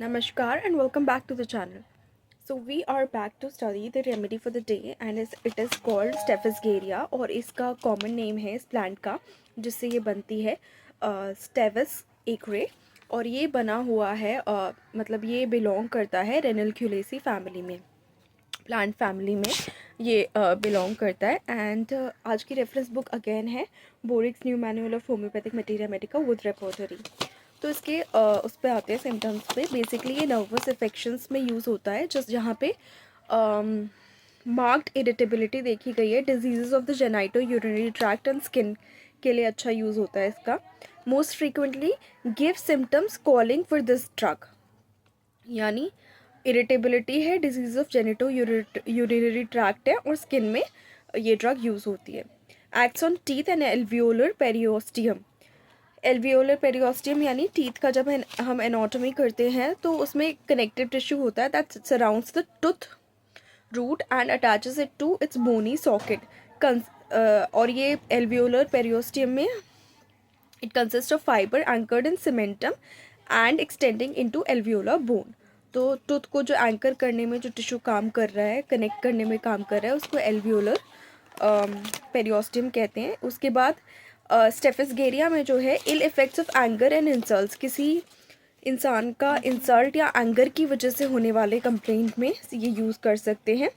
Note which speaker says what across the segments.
Speaker 1: Namaskar and welcome back to the channel. So we are back to study the remedy for the day and it is called Staphylococcus और इसका common name है इस plant का जिससे ये बनती है Staphylococcus acre और ये बना हुआ है मतलब ये belong करता है Ranunculaceae family में, प्लांट फैमिली में ये बिलोंग करता है। एंड आज की रेफरेंस बुक अगेन है Boericke's new manual of homoeopathic materia medica with repertory. तो इसके उस पर आते हैं सिम्टम्स पे। बेसिकली ये नर्वस इफेक्शंस में यूज़ होता है जहाँ पे मार्क्ड इरिटेबिलिटी देखी गई है। Disease of the genito urinary tract and skin के लिए अच्छा यूज़ होता है इसका। Most frequently give symptoms calling for this drug, यानी इरिटेबिलिटी है, disease of genito urinary tract है और स्किन में ये ड्रग यूज़ होती है। Acts on teeth and alveolar periosteum. Alveolar periosteum यानी टीथ का जब हम एनाटॉमी करते हैं तो उसमें कनेक्टिव टिश्यू होता है that surrounds the tooth root and attaches it to its bony socket. और ये एल्वियोलर पेरियोस्टियम में it consist of fiber anchored in cementum and extending into alveolar bone. तो टूथ को जो एंकर करने में जो टिश्यू काम कर रहा है, कनेक्ट करने में काम कर रहा है, उसको एल्वियोलर पेरियोस्टियम कहते हैं। उसके बाद स्टेफिसगेरिया में जो है ill effects of anger and insults, किसी इंसान का इंसल्ट या एंगर की वजह से होने वाले कंप्लेंट में ये यूज़ कर सकते हैं।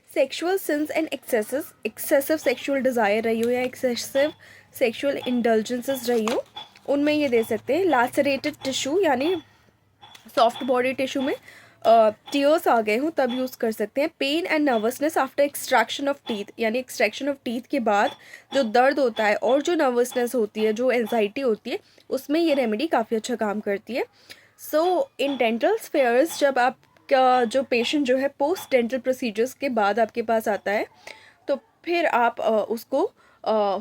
Speaker 1: Sexual since and excessive sexual desire रही हो या एक्सेसिव सेक्शुअल इंडल्जेंसेस रही हो, उनमें ये दे सकते हैं। लैसरेटेड टिश्यू यानी सॉफ्ट बॉडी टिश्यू में टीयर्स आ गए हों तब यूज़ कर सकते हैं। Pain and nervousness after extraction of teeth, यानी एक्सट्रैक्शन ऑफ टीथ के बाद जो दर्द होता है और जो नर्वसनेस होती है, जो एंजाइटी होती है, उसमें ये रेमेडी काफ़ी अच्छा काम करती है। सो इन डेंटल स्फेयर्स जब आपका जो पेशेंट जो है पोस्ट डेंटल प्रोसीजर्स के बाद आपके पास आता है तो फिर आप उसको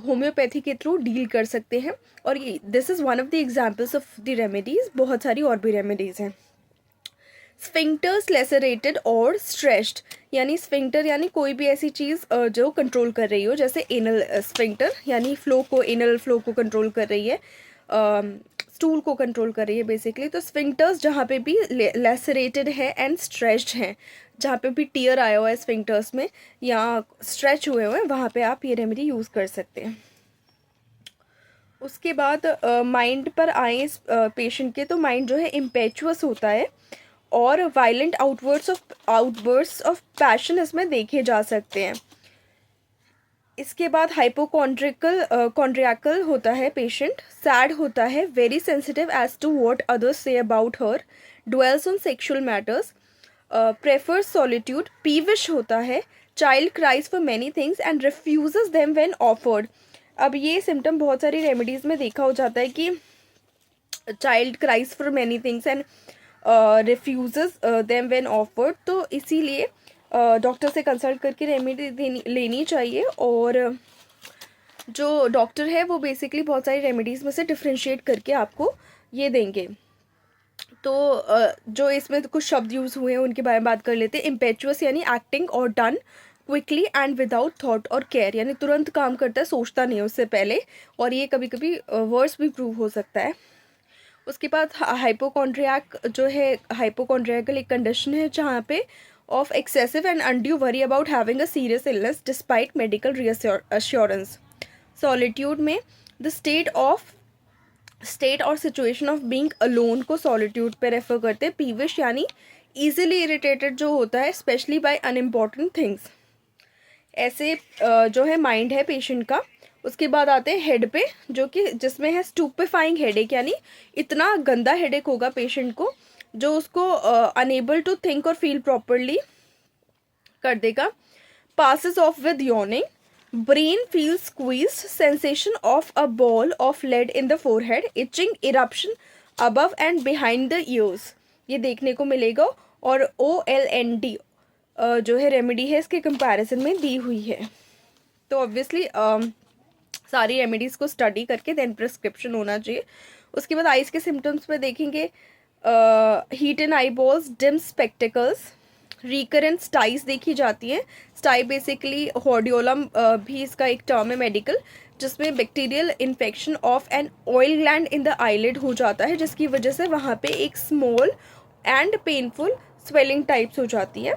Speaker 1: होम्योपैथी के थ्रू डील कर सकते हैं। और ये this is one of the examples of the remedies. बहुत सारी और भी रेमेडीज़ हैं। स्फिंक्टर्स लेसरेटेड और स्ट्रेच्ड, यानी स्फिंक्टर यानी कोई भी ऐसी चीज़ जो कंट्रोल कर रही हो, जैसे एनल स्फिंक्टर यानी एनल फ्लो को कंट्रोल कर रही है, स्टूल को कंट्रोल कर रही है बेसिकली। तो स्फिंक्टर्स जहाँ पे भी लेसरेटेड है एंड स्ट्रेच्ड हैं, जहाँ पे भी टीयर आया हुआ है स्फिंक्टर्स में या स्ट्रेच हुए हुए हैं, वहाँ पे आप ये रेमेडी यूज़ कर सकते हैं। उसके बाद माइंड पर आए पेशेंट के, तो माइंड जो है इम्पेचुअस होता है और वायलेंट आउटबर्स्ट ऑफ पैशन इसमें देखे जा सकते हैं। इसके बाद कॉन्ड्रियाकल होता है पेशेंट, सैड होता है, very sensitive as to what others say about her, dwells on sexual matters, prefers solitude, peevish होता है, child cries for many things and refuses them when offered. अब ये सिम्टम बहुत सारी रेमेडीज़ में देखा हो जाता है कि child cries for many things and refuses them when offered, तो इसीलिए डॉक्टर से कंसल्ट करके रेमेडी लेनी चाहिए। और जो डॉक्टर है वो बेसिकली बहुत सारी रेमेडीज़ में से डिफ्रेंशिएट करके आपको ये देंगे। तो जो इसमें कुछ शब्द यूज़ हुए हैं उनके बारे में बात कर लेते हैं। इम्पेचुअस यानी एक्टिंग और done quickly and without thought और केयर, यानी तुरंत काम करता है, सोचता नहीं है उससे पहले, और ये कभी कभी वर्स भी प्रूव हो सकता है। उसके बाद हाइपोकॉन्ड्रियाक जो है, हाइपोकॉन्ड्रियाकल एक कंडीशन है जहाँ पे of excessive and undue worry about having a serious illness despite medical reassurance. Solitude में द स्टेट और सिचुएशन ऑफ बीइंग अलोन को सॉलिट्यूड पे रेफर करते हैं। पीविश यानी ईजिली इरिटेटेड जो होता है, स्पेशली बाय अनइम्पॉर्टेंट थिंग्स, ऐसे जो है माइंड है पेशेंट का। उसके बाद आते हैं हेड पे, जो कि जिसमें है स्टूपिफाइंग हेडेक, यानी इतना गंदा हेडेक होगा पेशेंट को जो उसको अनेबल टू थिंक और फील प्रॉपरली कर देगा। Passes off with yawning, brain feel squeezed, sensation of a ball of lead in the forehead, itching, eruption above and behind the ears, ये देखने को मिलेगा। और OLND जो है रेमेडी है इसके कंपैरिजन में दी हुई है। तो ऑब्वियसली सारी रेमेडीज़ को स्टडी करके देन प्रिस्क्रिप्शन होना चाहिए। उसके बाद आइज़ के सिम्टम्स पे देखेंगे heat in eye balls, dim spectacles, recurrent styes देखी जाती हैं। स्टाई बेसिकली हॉर्डियोलम भी इसका एक टर्म है मेडिकल, जिसमें bacterial infection of an oil gland in the eyelid हो जाता है, जिसकी वजह से वहाँ पे एक small and painful swelling types हो जाती है,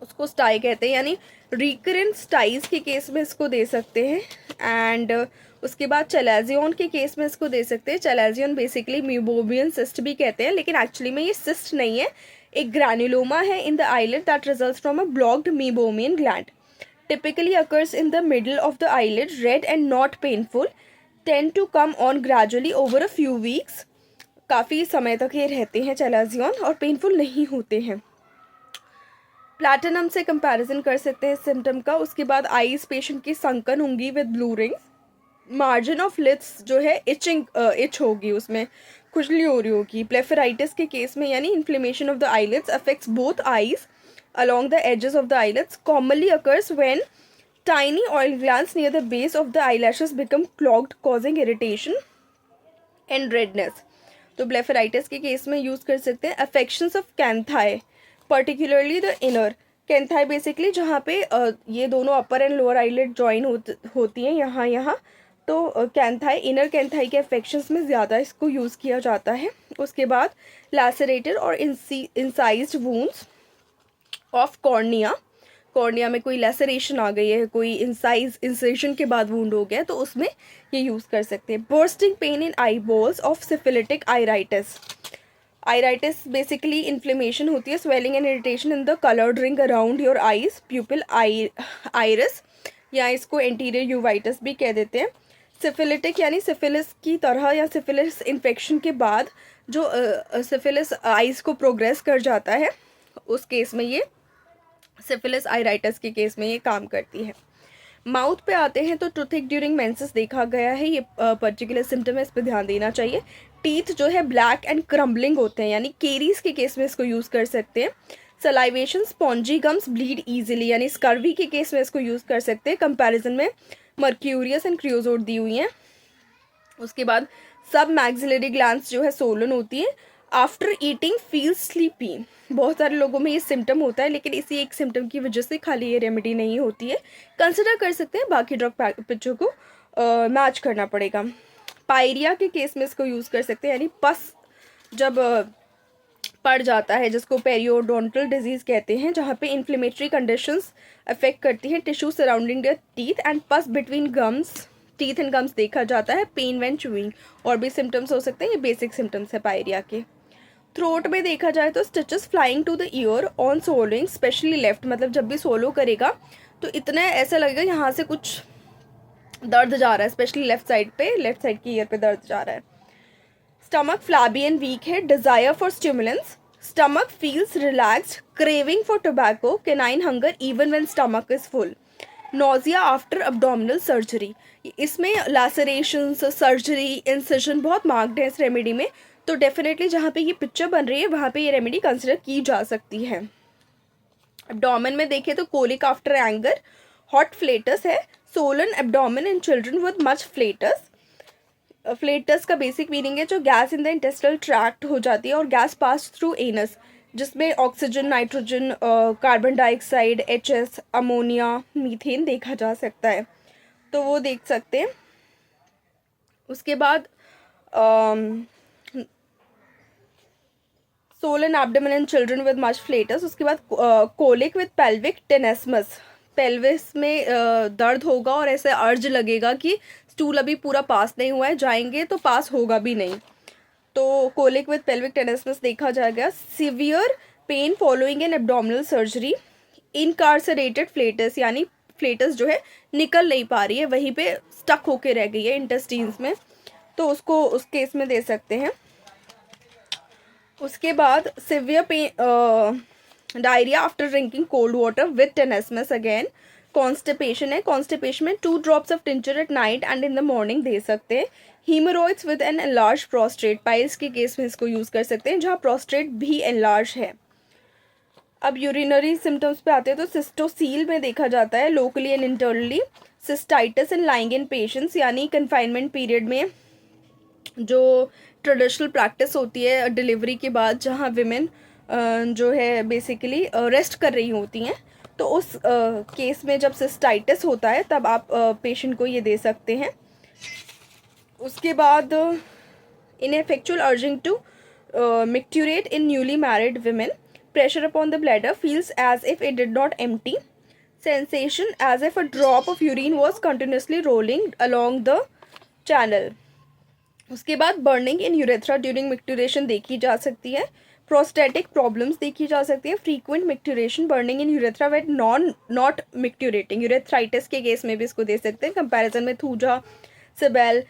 Speaker 1: उसको स्टाई कहते हैं, यानी रिकरेंट स्टाइज के केस में इसको दे सकते हैं। एंड उसके बाद चैलाजियन के केस में इसको दे सकते हैं। चैलाजियन बेसिकली मीबोमियन सिस्ट भी कहते हैं, लेकिन एक्चुअली में ये सिस्ट नहीं है, एक ग्रैन्युलोमा है in the eyelid that results from a blocked meibomian gland, typically occurs in the middle of the eyelid, red and not painful, tend to come on gradually over a few weeks। काफ़ी समय तक ये रहते हैं चैलाजियन और painful नहीं होते हैं। प्लैटिनम से कंपैरिजन कर सकते हैं सिम्टम का। उसके बाद आईज पेशेंट की संकन होंगी with blue rings, margin of lids जो है इच होगी, उसमें खुजली हो रही होगी। ब्लेफराइटिस के केस में यानी inflammation of the eyelids affects both eyes along the edges of the eyelids, commonly occurs when tiny oil glands near the base of the eyelashes become clogged, causing irritation and redness। तो blepharitis के case में use कर सकते हैं। Affections of canthi, particularly the inner canthi, basically जहाँ पे ये दोनों upper and lower eyelid join होती हैं, यहाँ तो कैंथाई, इनर कैंथाई के अफेक्शंस में ज़्यादा इसको यूज़ किया जाता है। उसके बाद लैसरेटेड और incised wounds of cornea, cornea में कोई लेसरेशन आ गई है, कोई इंसेशन के बाद वुंड हो गया, तो उसमें ये यूज़ कर सकते हैं। Bursting pain in eye balls of syphilitic iritis, iritis basically inflammation होती है, swelling and irritation in the coloured ring around your eyes, pupil iris, या इसको एंटीरियर यूवाइटिस भी कह देते हैं। सिफिलिटिक यानी सिफिलिस की तरह या सिफिलिस इन्फेक्शन के बाद जो सिफिलिस आइज को प्रोग्रेस कर जाता है, उस केस में ये सिफिलिस आइराइटिस के केस में ये काम करती है। माउथ पे आते हैं तो टूथिक ड्यूरिंग मेंसेस देखा गया है, ये पर्टिकुलर सिम्टम है, इस पर ध्यान देना चाहिए। टीथ जो है ब्लैक एंड क्रम्बलिंग होते हैं, यानी केरीज के केस में इसको यूज़ कर सकते हैं। Salivation, spongy gums bleed easily, यानी स्कर्वी के केस में इसको यूज़ कर सकते हैं। कंपैरिजन में मर्क्यूरियस एंड क्रियोजोट दी हुई हैं। उसके बाद सब मैक्सिलरी ग्लैंड्स जो है सोलन होती है। आफ्टर ईटिंग फील स्लीपी, बहुत सारे लोगों में ये सिम्टम होता है, लेकिन इसी एक सिम्टम की वजह से खाली ये रेमेडी नहीं होती है, कंसिडर कर सकते हैं, बाकी ड्रग पिक्चर को मैच करना पड़ेगा। पायरिया के केस में इसको यूज़ कर सकते हैं, यानी पस जब पड़ जाता है, जिसको पेरियोडोंटल डिजीज़ कहते हैं, जहाँ पे इन्फ्लेमेटरी कंडीशंस अफेक्ट करती हैं tissue surrounding the teeth and पस between gums, teeth and gums देखा जाता है। पेन व्हेन च्यूइंग, और भी सिम्टम्स हो सकते हैं, ये बेसिक सिम्टम्स है पायरिया के। थ्रोट में देखा जाए तो stitches flying to the ear on swallowing, specially left, मतलब जब भी सोलो करेगा तो इतना ऐसा लगेगा यहाँ से कुछ दर्द जा रहा है, स्पेशली लेफ्ट साइड पे, लेफ्ट साइड की ईयर पे दर्द जा रहा है। स्टमक फ्लैबी एंड वीक है, desire for stimulants, stomach feels relaxed, craving for tobacco, canine hunger even when stomach is full, nausea after abdominal surgery. इसमें लैसरेशंस, सर्जरी, इंसिजन बहुत मार्क्ड है इस रेमेडी में, तो डेफिनेटली जहाँ पे ये पिक्चर बन रही है वहाँ पे ये रेमेडी कंसिडर की जा सकती है। एब्डोमेन में देखें तो colic after anger, hot flatus है, swollen abdomen in children with much flatus. Flatus का बेसिक मीनिंग है जो gas in the intestinal tract हो जाती है और गैस पास थ्रू एनस, जिसमें oxygen, nitrogen, carbon dioxide, H S, ammonia, methane देखा जा सकता है, तो वो देख सकते हैं। उसके बाद Solan abdomen in children with much flatus. उसके बाद कोलिक विद पेल्विक टेनेस्मस, पेल्विस में दर्द होगा और ऐसे अर्ज लगेगा कि स्टूल अभी पूरा पास नहीं हुआ है, जाएंगे तो पास होगा भी नहीं, तो कोलिक विद पेल्विक टेनेस्मस देखा जाएगा। Severe pain following an abdominal surgery, incarcerated flatus, यानी फ्लेटस जो है निकल नहीं पा रही है, वहीं पे स्टक होके रह गई है इंटेस्टीन्स में, तो उसको उस केस में दे सकते हैं। उसके बाद severe pain, diarrhoea after drinking cold water with tenesmus, again constipation है, कॉन्स्टिपेशन में 2 drops of tincture at night and in the morning दे सकते हैं। Haemorrhoids with an enlarge prostate, piles के केस में इसको यूज़ कर सकते हैं जहाँ प्रोस्टेट भी एनलार्ज है। अब यूरिनरी सिम्टम्स पे आते हैं तो सिस्टोसील में देखा जाता है locally and internally, cystitis and lying in patients, यानी कन्फाइनमेंट पीरियड में जो ट्रेडिशनल प्रैक्टिस होती है डिलीवरी के बाद, जहाँ विमेन जो है बेसिकली रेस्ट कर रही होती हैं, तो उस केस में जब सिस्टाइटिस होता है तब आप पेशेंट को ये दे सकते हैं। उसके बाद ineffectual urging to micturate in newly married women. Pressure upon the bladder feels as if it did not empty. Sensation as if a drop of urine was continuously rolling along the channel. उसके बाद burning in urethra during micturition देखी जा सकती है. Prostatic problems देखी जा सकती है. Frequent micturition burning in urethra when not micturating. Urethritis के केस में भी इसको दे सकते हैं. कंपैरिजन में थूजा, सिबेल.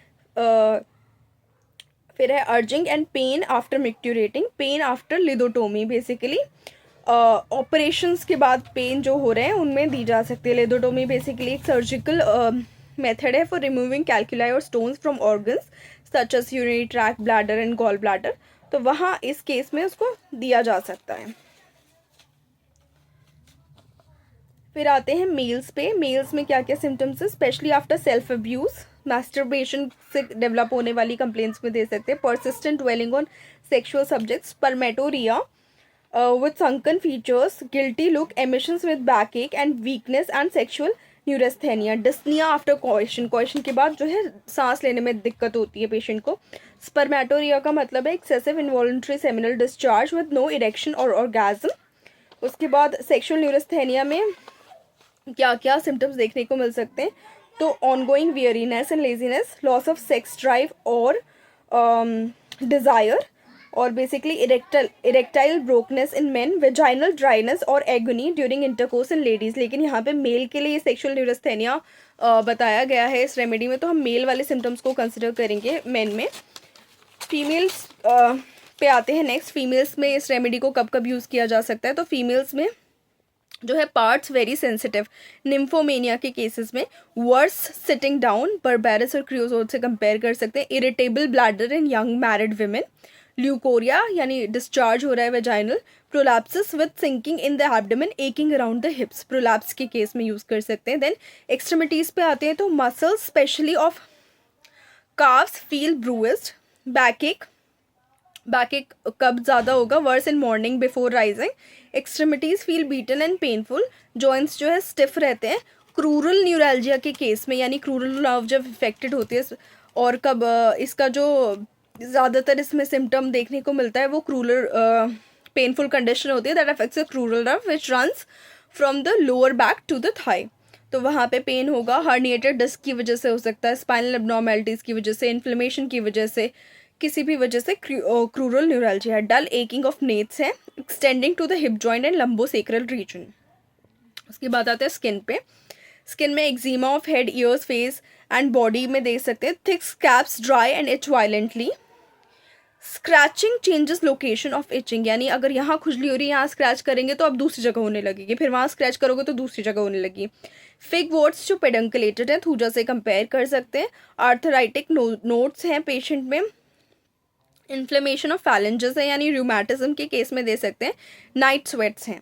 Speaker 1: फिर है urging and pain after micturating. Pain after lithotomy. Basically operations के बाद पेन जो हो रहे हैं उनमें दी जा सकती है. लिदोटोमी बेसिकली एक सर्जिकल मेथड है फॉर रिमूविंग कैल्कुलाई और stones from organs such as urinary tract, bladder and gall bladder. तो वहाँ इस केस में उसको दिया जा सकता है. फिर आते हैं मेल्स पे. मेल्स में क्या क्या सिम्टम्स है? Specially after self abuse, masturbation से डेवलप होने वाली कंप्लेंट्स में दे सकते हैं. Persistent dwelling on sexual subjects, spermatorrhoea with sunken features, guilty look, emissions with back ache and weakness and sexual neurasthenia. Dyspnoea after coition. Coition के बाद जो है सांस लेने में दिक्कत होती है पेशेंट को. स्पर्मेटोरिया का मतलब है excessive involuntary seminal discharge with no erection और ऑर्गेज्म. उसके बाद सेक्शुअल न्यूरेस्थेनिया में क्या क्या सिम्टम्स देखने को मिल सकते हैं? तो ongoing weariness and laziness, loss of sex drive और डिज़ायर, और basically erectile brokenness in men, vaginal dryness और agony during intercourse in ladies. लेकिन यहाँ पे मेल के लिए सेक्शुअल न्यूरेस्थेनिया बताया गया है इस रेमेडी में, तो हम मेल वाले सिम्टम्स को कंसिडर करेंगे मेन में. फीमेल्स पे आते हैं नेक्स्ट. फीमेल्स में इस रेमेडी को कब कब यूज़ किया जा सकता है? तो फीमेल्स में जो है पार्ट्स वेरी सेंसिटिव, निम्फोमेनिया के केसेस में, वर्स सिटिंग डाउन, बर्बेरस और क्रियोजोल से कंपेयर कर सकते हैं. Irritable bladder in young married women, leucorrhoea यानी डिस्चार्ज हो रहा है vaginal, prolapsus with sinking in the abdomen, aching around the hips, prolapse के केस में यूज़ कर सकते हैं. देन एक्सट्रीमिटीज़ पे आते हैं तो muscles specially of calves feel bruised, back ache कब ज़्यादा होगा? Verse in morning before rising. Extremities feel beaten and painful. Joints जो है स्टिफ रहते हैं. क्रूरल न्यूरैल्जिया के केस में, यानी क्रूरल नर्व जब इफेक्टेड होती है, और कब इसका जो ज़्यादातर इसमें सिम्टम देखने को मिलता है वो क्रूरल पेनफुल कंडीशन होती है that affects the crural nerve which runs from the lower back to the thigh. तो वहाँ पे पेन होगा. हर्निएटेड डिस्क की वजह से हो सकता है, स्पाइनल एब्नॉर्मेलिटीज़ की वजह से, इन्फ्लेमेशन की वजह से, किसी भी वजह से क्रूरल न्यूरैल्जिया है. डल एकिंग ऑफ नेट्स है, extending to the hip joint and lumbosacral region. उसके बाद आते हैं स्किन पे. स्किन में eczema of head, ears, face and body में देख सकते हैं. Thick scabs dry and itch violently. Scratching changes location of itching, यानी अगर यहाँ खुजली हो रही है, यहाँ स्क्रैच करेंगे तो अब दूसरी जगह होने लगेगी, फिर वहाँ स्क्रैच करोगे तो दूसरी जगह होने लगी. फिग वोट्स जो पेडंकुलेटेड हैं, थूजा से कंपेयर कर सकते हैं. आर्थराइटिक नोट्स हैं पेशेंट में. इन्फ्लेमेशन ऑफ फैलेंजेस है, यानी रूमेटिज्म के केस में दे सकते हैं. नाइट स्वेट्स हैं.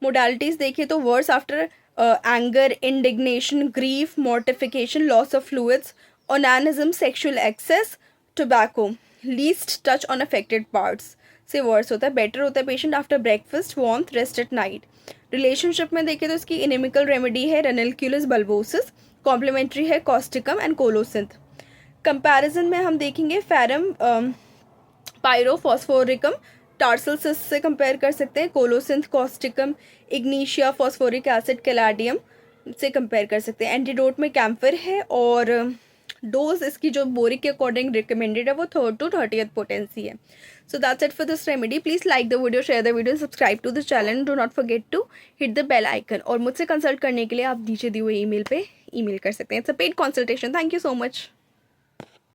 Speaker 1: मोडालिटीज़ देखिए तो worse after anger, indignation, grief, mortification, loss of fluids, onanism, sexual excess, tobacco. Least touch on affected parts से वर्स होता है. बेटर होता है patient after breakfast, warmth, rest at night. Relationship में देखिए तो इसकी इनेमिकल रेमेडी है रेनल्क्यूलस बल्बोसिस, कॉम्प्लीमेंट्री है कॉस्टिकम एंड कोलोसिंथ. कंपैरिजन में हम देखेंगे फेरम पायरोफॉस्फोरिकम, टार्सल सिस्ट से कंपेयर कर सकते हैं. Colocynth, Causticum, Ignatia, phosphoric acid, कैलाडियम से कंपेयर कर सकते हैं. एंटीडोट में कैम्फर है, और डोज इसकी जो बोरिक के अकॉर्डिंग रिकमेंडेड है वो 3rd to 30th potency है. So that's it for this remedy. Please like the video, share the video, subscribe to the channel. Do not forget to hit the bell icon. और मुझसे consult करने के लिए आप नीचे दिए हुए ईमेल पे ईमेल कर सकते हैं. It's a paid consultation. Thank you so much.